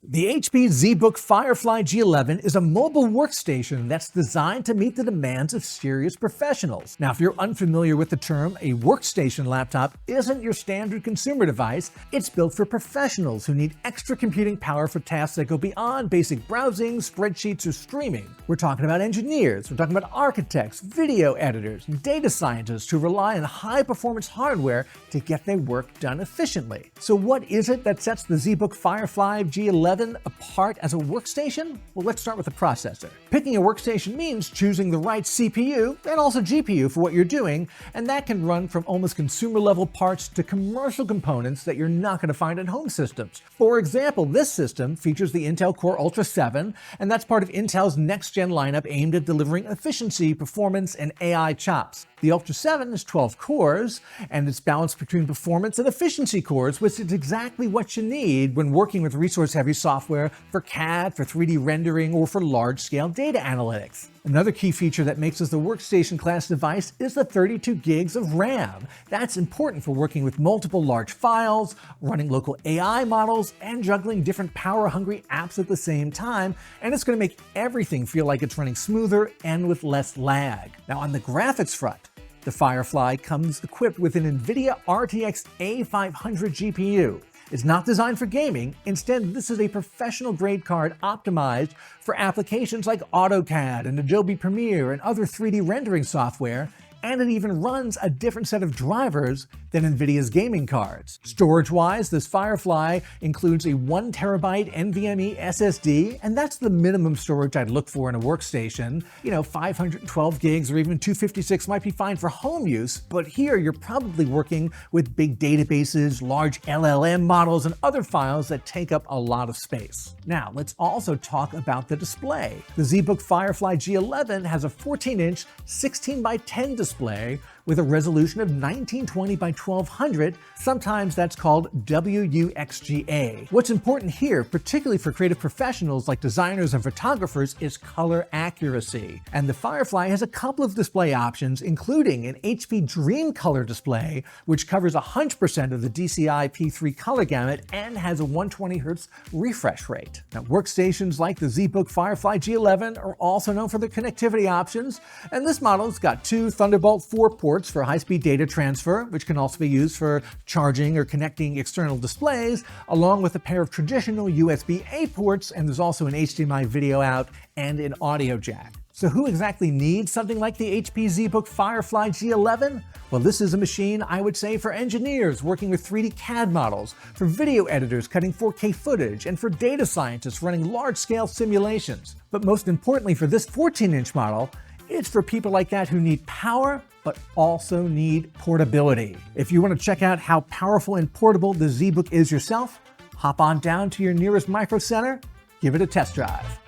The HP ZBook Firefly G11 is a mobile workstation that's designed to meet the demands of serious professionals. Now, if you're unfamiliar with the term, a workstation laptop isn't your standard consumer device. It's built for professionals who need extra computing power for tasks that go beyond basic browsing, spreadsheets, or streaming. We're talking about engineers, we're talking about architects, video editors, and data scientists who rely on high-performance hardware to get their work done efficiently. So what is it that sets the ZBook Firefly G11 apart as a workstation? Well, let's start with the processor. Picking a workstation means choosing the right CPU and also GPU for what you're doing, and that can run from almost consumer-level parts to commercial components that you're not going to find in home systems. For example, this system features the Intel Core Ultra 7, and that's part of Intel's next-gen lineup aimed at delivering efficiency, performance, and AI chops. The Ultra 7 is 12 cores, and it's balanced between performance and efficiency cores, which is exactly what you need when working with resource-heavy software for CAD, for 3D rendering, or for large-scale data analytics. Another key feature that makes this a workstation-class device is the 32 gigs of RAM. That's important for working with multiple large files, running local AI models, and juggling different power-hungry apps at the same time, and it's going to make everything feel like it's running smoother and with less lag. Now, on the graphics front, the Firefly comes equipped with an NVIDIA RTX A500 GPU. It's not designed for gaming. Instead, this is a professional-grade card optimized for applications like AutoCAD and Adobe Premiere and other 3D rendering software, and it even runs a different set of drivers than NVIDIA's gaming cards. Storage-wise, this Firefly includes a 1 terabyte NVMe SSD, and that's the minimum storage I'd look for in a workstation. 512 gigs or even 256 might be fine for home use, but here you're probably working with big databases, large LLM models, and other files that take up a lot of space. Now, let's also talk about the display. The ZBook Firefly G11 has a 14-inch 16 by 10 display with a resolution of 1920 by 1200, sometimes that's called WUXGA. What's important here, particularly for creative professionals like designers and photographers, is color accuracy. And the Firefly has a couple of display options, including an HP Dream Color display, which covers 100% of the DCI P3 color gamut and has a 120Hz refresh rate. Now, workstations like the ZBook Firefly G11 are also known for their connectivity options, and this model's got 2 Thunderbolt 4 ports for high-speed data transfer, which can also be used for charging or connecting external displays, along with a pair of traditional USB-A ports, and there's also an HDMI video out and an audio jack. So who exactly needs something like the HP ZBook Firefly G11? Well, this is a machine, I would say, for engineers working with 3D CAD models, for video editors cutting 4K footage, and for data scientists running large-scale simulations. But most importantly for this 14-inch model, it's for people like that who need power, but also need portability. If you want to check out how powerful and portable the ZBook is yourself, hop on down to your nearest microcenter, give it a test drive.